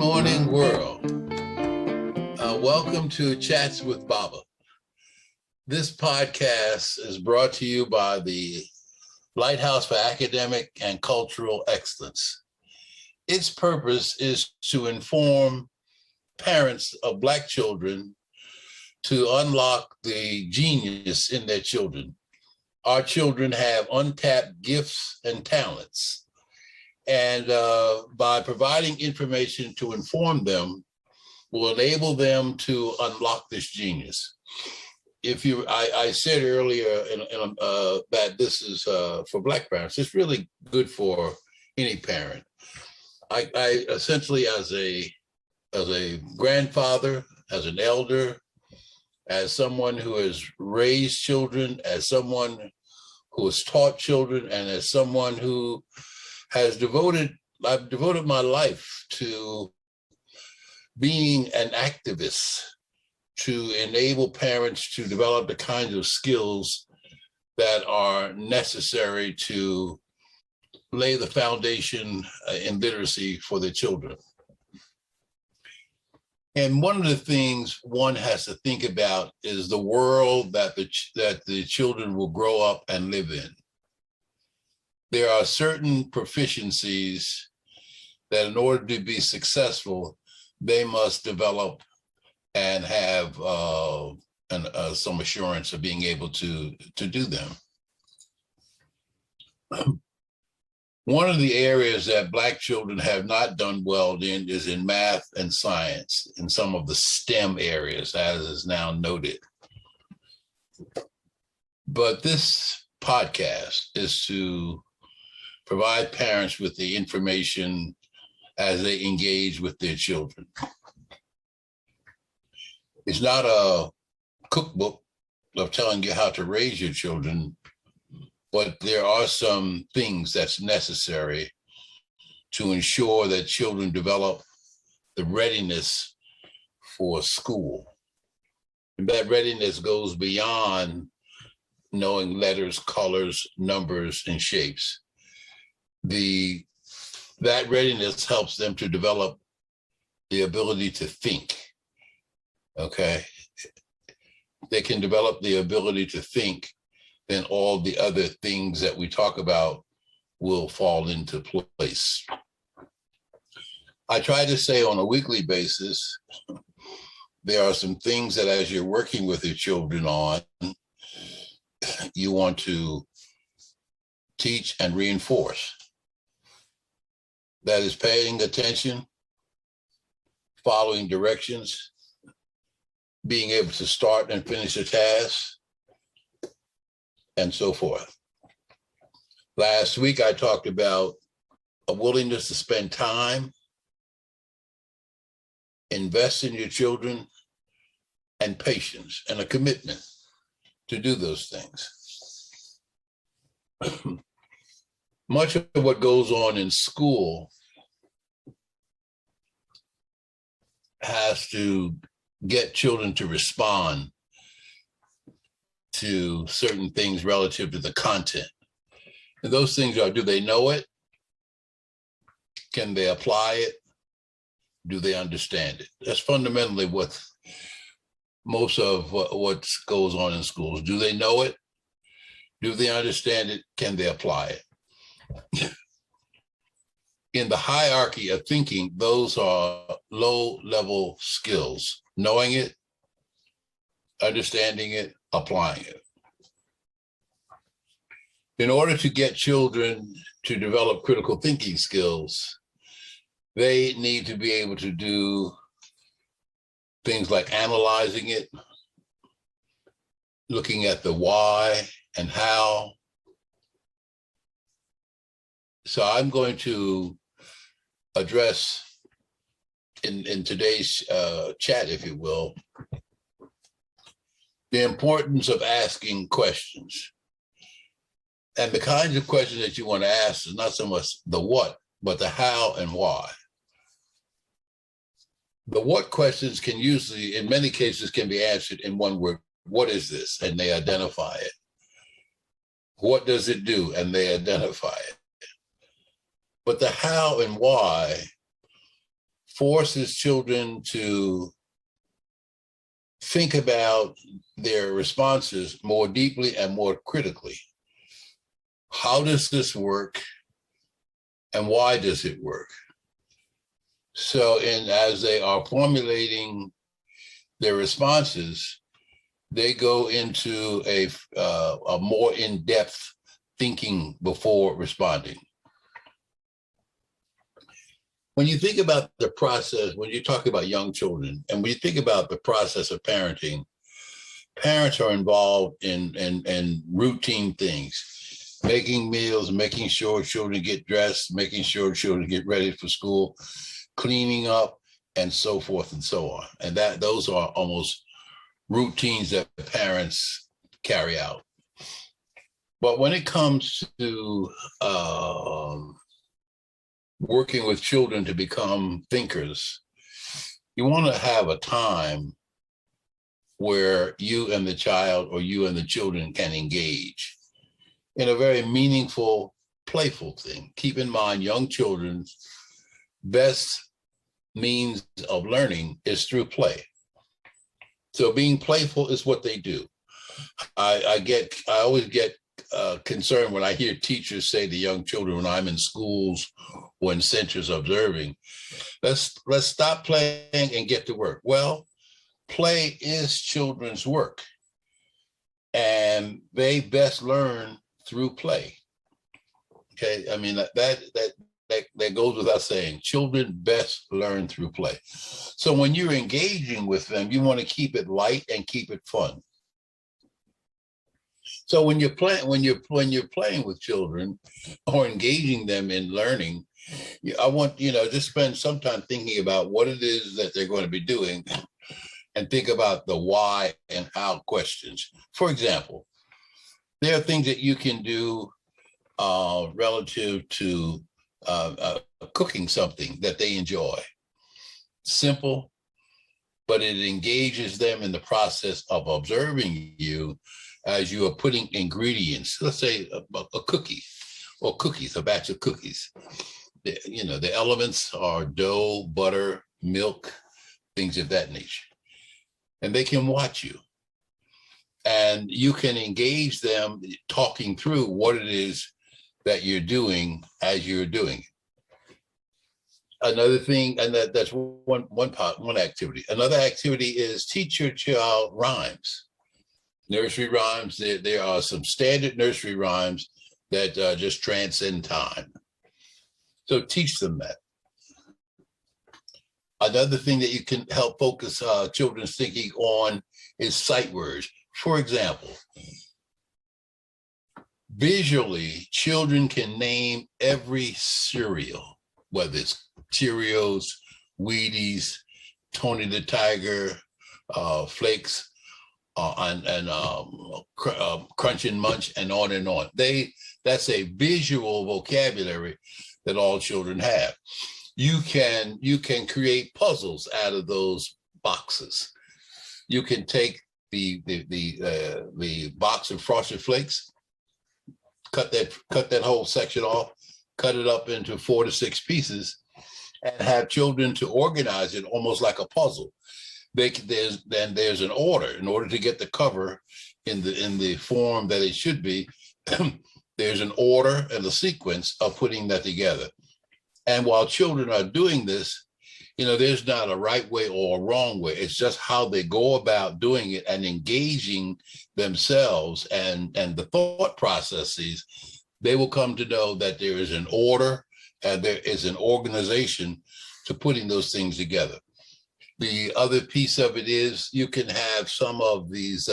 morning, world. Welcome to Chats with Baba. This podcast is brought to you by the Lighthouse for Academic and Cultural Excellence. Its purpose is to inform parents of Black children to unlock the genius in their children. Our children have untapped gifts and talents. And by providing information to inform them, will enable them to unlock this genius. I said earlier that this is for Black parents. It's really good for any parent. I essentially, as a grandfather, as an elder, as someone who has raised children, as someone who has taught children, and as someone who I've devoted my life to being an activist to enable parents to develop the kinds of skills that are necessary to lay the foundation in literacy for their children. And one of the things one has to think about is the world that the children will grow up and live in. There are certain proficiencies that in order to be successful, they must develop and have some assurance of being able to do them. One of the areas that Black children have not done well in is in math and science, in some of the STEM areas, as is now noted. But this podcast is to provide parents with the information as they engage with their children. It's not a cookbook of telling you how to raise your children, but there are some things that's necessary to ensure that children develop the readiness for school. And that readiness goes beyond knowing letters, colors, numbers, and shapes. That readiness helps them to develop the ability to think, okay? They can develop the ability to think, then all the other things that we talk about will fall into place. I try to say on a weekly basis, there are some things that as you're working with your children on, you want to teach and reinforce. That is paying attention, following directions, being able to start and finish a task, and so forth. Last week, I talked about a willingness to spend time, invest in your children, and patience, and a commitment to do those things. Much of what goes on in school has to get children to respond to certain things relative to the content. And those things are, do they know it? Can they apply it? Do they understand it? That's fundamentally what most of what goes on in schools. Do they know it? Do they understand it? Can they apply it? In the hierarchy of thinking, those are low-level skills. Knowing it, understanding it, applying it. In order to get children to develop critical thinking skills, they need to be able to do things like analyzing it, looking at the why and how. So I'm going to address in today's chat, if you will, the importance of asking questions. And the kinds of questions that you want to ask is not so much the what, but the how and why. The what questions can usually, in many cases, can be answered in one word. What is this? And they identify it. What does it do? And they identify it. But the how and why forces children to think about their responses more deeply and more critically. How does this work, and why does it work? So, as they are formulating their responses, they go into a more in-depth thinking before responding. When you think about the process, when you talk about young children, and when you think about the process of parenting, parents are involved in routine things, making meals, making sure children get dressed, making sure children get ready for school, cleaning up, and so forth and so on. And those are almost routines that parents carry out. But when it comes to working with children to become thinkers, you want to have a time where you and the child or you and the children can engage in a very meaningful, playful thing. Keep in mind, young children's best means of learning is through play. So being playful is what they do. I always get concerned when I hear teachers say to young children when I'm in schools or in centers observing, let's stop playing and get to work. Well, play is children's work, and they best learn through play. Okay, I mean that goes without saying. Children best learn through play. So when you're engaging with them, you want to keep it light and keep it fun. So when you're playing with children or engaging them in learning, I want just spend some time thinking about what it is that they're going to be doing, and think about the why and how questions. For example, there are things that you can do relative to cooking something that they enjoy. Simple, but it engages them in the process of observing you as you are putting ingredients, let's say a cookie or cookies, a batch of cookies. The elements are dough, butter, milk, things of that nature. And they can watch you. And you can engage them talking through what it is that you're doing as you're doing it. Another thing, and that's one activity. Another activity is teach your child rhymes. Nursery rhymes. There are some standard nursery rhymes that just transcend time. So teach them that. Another thing that you can help focus children's thinking on is sight words. For example, visually, children can name every cereal, whether it's Cheerios, Wheaties, Tony the Tiger, Flakes, and Crunch and Munch, and on and on. That's a visual vocabulary that all children have. You can create puzzles out of those boxes. You can take the box of Frosted Flakes, cut that whole section off, cut it up into 4 to 6 pieces, and have children to organize it almost like a puzzle. There's an order. In order to get the cover in the form that it should be, there's an order and a sequence of putting that together. And while children are doing this, there's not a right way or a wrong way. It's just how they go about doing it and engaging themselves and the thought processes. They will come to know that there is an order and there is an organization to putting those things together. The other piece of it is you can have some of these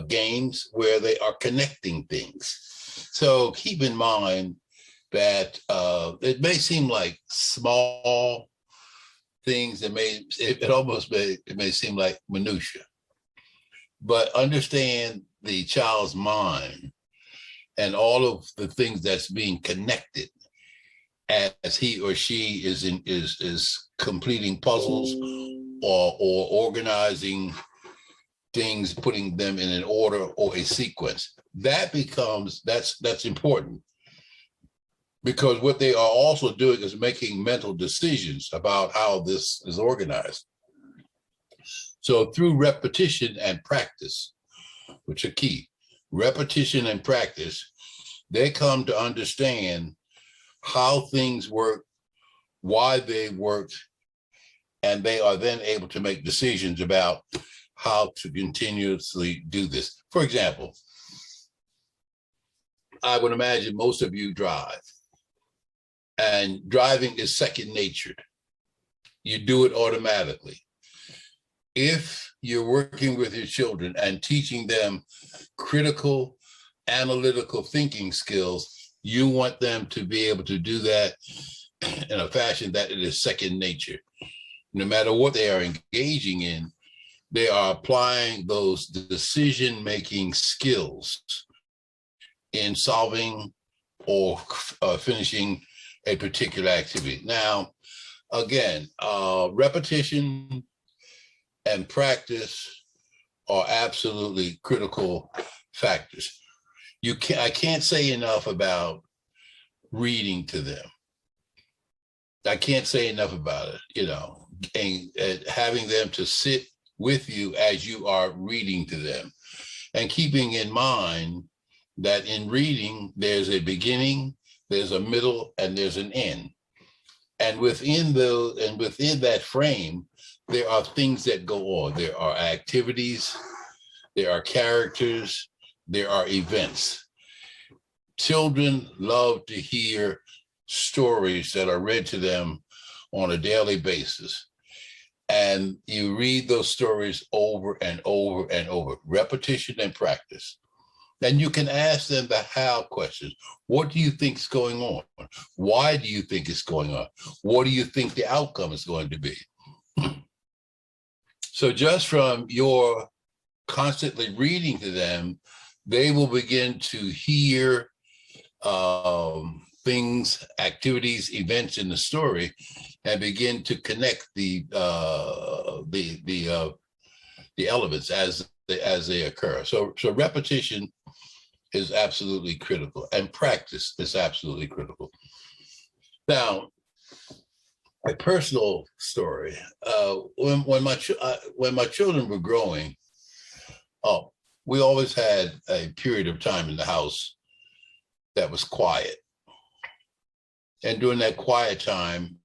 games where they are connecting things. So keep in mind that it may seem like small things. It may seem like minutia, but understand the child's mind and all of the things that's being connected as he or she is completing puzzles or organizing things, putting them in an order or a sequence. That's important. because what they are also doing is making mental decisions about how this is organized. So through repetition and practice, which are key, repetition and practice, they come to understand how things work, why they work, and they are then able to make decisions about how to continuously do this. For example, I would imagine most of you drive, and driving is second nature. You do it automatically. If you're working with your children and teaching them critical, analytical thinking skills, you want them to be able to do that in a fashion that it is second nature. No matter what they are engaging in, they are applying those decision-making skills in solving or finishing a particular activity. Now, again, repetition and practice are absolutely critical factors. I can't say enough about reading to them. I can't say enough about it, and having them to sit with you as you are reading to them, and keeping in mind that in reading, there's a beginning, there's a middle, and there's an end. And within that frame, there are things that go on. There are activities, there are characters, there are events. Children love to hear stories that are read to them on a daily basis. And you read those stories over and over and over, repetition and practice. And you can ask them the how questions. What do you think is going on? Why do you think it's going on? What do you think the outcome is going to be? So just from your constantly reading to them, they will begin to hear things, activities, events in the story, and begin to connect the elements as they occur. So repetition is absolutely critical, and practice is absolutely critical. Now, a personal story: when my children were growing up, we always had a period of time in the house that was quiet. And during that quiet time,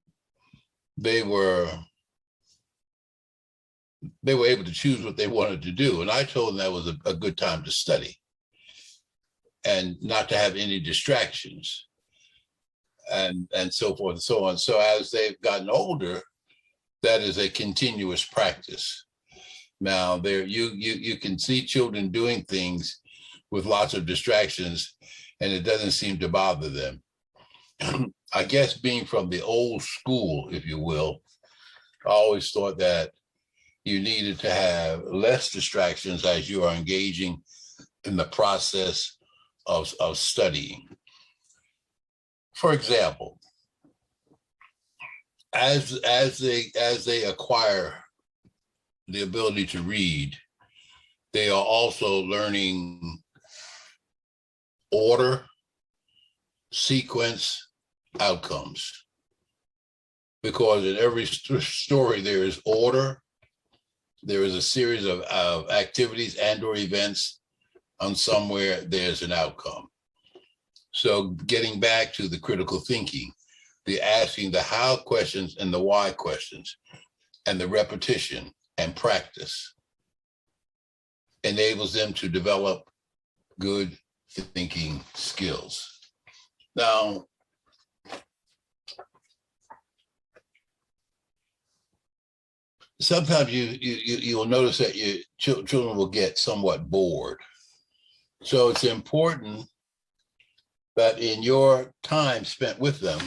they were able to choose what they wanted to do. And I told them that was a good time to study and not to have any distractions and so forth and so on. So as they've gotten older, that is a continuous practice. Now there you can see children doing things with lots of distractions, and it doesn't seem to bother them. I guess being from the old school, if you will, I always thought that you needed to have less distractions as you are engaging in the process of studying. For example, as they acquire the ability to read, they are also learning order, sequence, outcomes. Because in every story, there is order, there is a series of activities and or events, and somewhere there's an outcome. So getting back to the critical thinking, the asking the how questions and the why questions, and the repetition and practice enables them to develop good thinking skills. Now, sometimes you'll notice that your children will get somewhat bored. So it's important that in your time spent with them,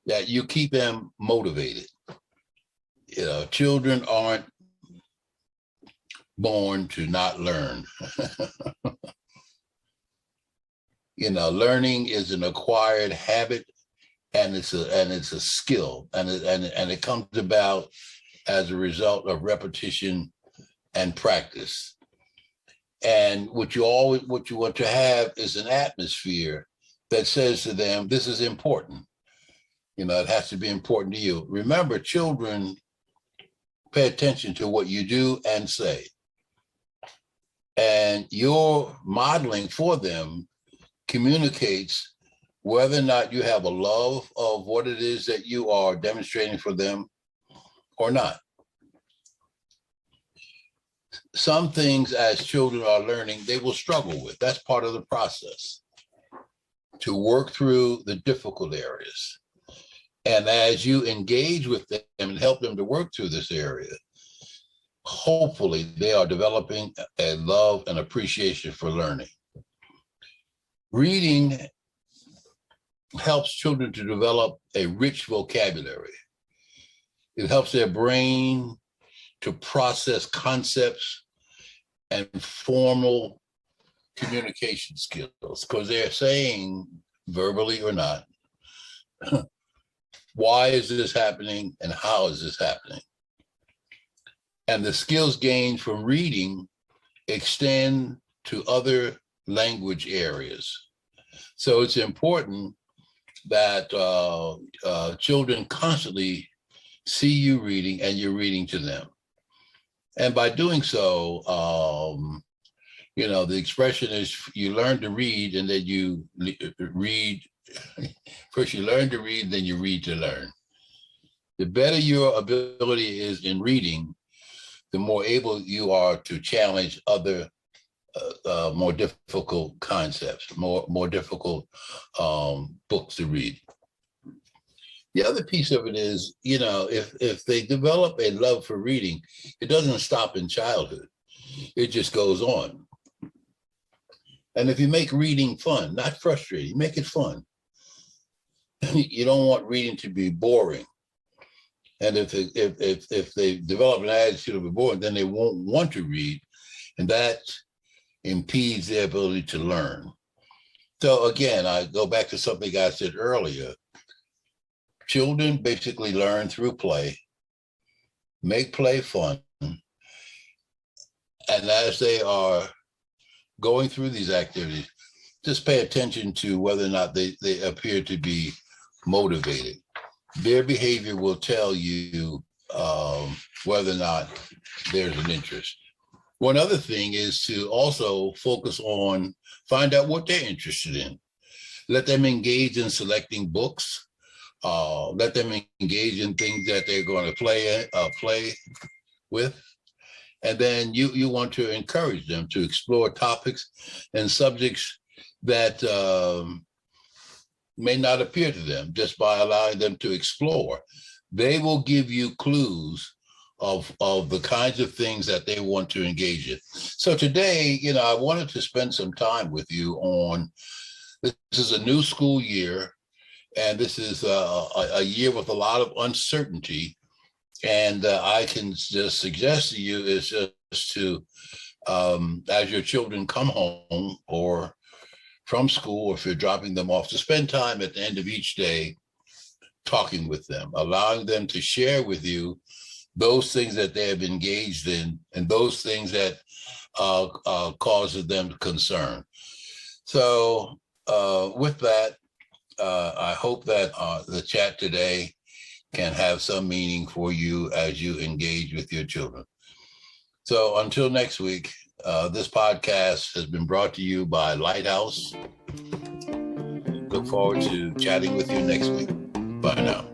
that you keep them motivated. Children aren't born to not learn. Learning is an acquired habit, and it's a skill, and it comes about as a result of repetition and practice. And what you want to have is an atmosphere that says to them, this is important. It has to be important to you. Remember, children pay attention to what you do and say. And your modeling for them communicates whether or not you have a love of what it is that you are demonstrating for them or not. Some things as children are learning, they will struggle with. That's part of the process, to work through the difficult areas. And as you engage with them and help them to work through this area, hopefully they are developing a love and appreciation for learning. Reading helps children to develop a rich vocabulary. It helps their brain to process concepts and formal communication skills, because they're saying, verbally or not, why is this happening and how is this happening? And the skills gained from reading extend to other language areas. So it's important that children constantly see you reading and you're reading to them. And by doing so, the expression is you learn to read and then you read. First you learn to read, then you read to learn. The better your ability is in reading, the more able you are to challenge other more difficult concepts, more difficult books to read. The other piece of it is, if they develop a love for reading, it doesn't stop in childhood. It just goes on. And if you make reading fun, not frustrating, make it fun. You don't want reading to be boring. And if they develop an attitude of boring, then they won't want to read, and that impedes their ability to learn. So again, I go back to something I said earlier. Children basically learn through play, make play fun, and as they are going through these activities, just pay attention to whether or not they appear to be motivated. Their behavior will tell you whether or not there's an interest. One other thing is to also focus on, find out what they're interested in. Let them engage in selecting books. Let them engage in things that they're going to play with. And then you want to encourage them to explore topics and subjects that may not appear to them. Just by allowing them to explore, they will give you clues of the kinds of things that they want to engage in. So today, I wanted to spend some time with you on, this is a new school year, and this is a year with a lot of uncertainty. And I can just suggest to you is just to, as your children come home or from school, or if you're dropping them off, to spend time at the end of each day talking with them, allowing them to share with you those things that they have engaged in and those things that causes them concern. So with that, I hope that the chat today can have some meaning for you as you engage with your children. So until next week, this podcast has been brought to you by Lighthouse. Look forward to chatting with you next week. Bye now.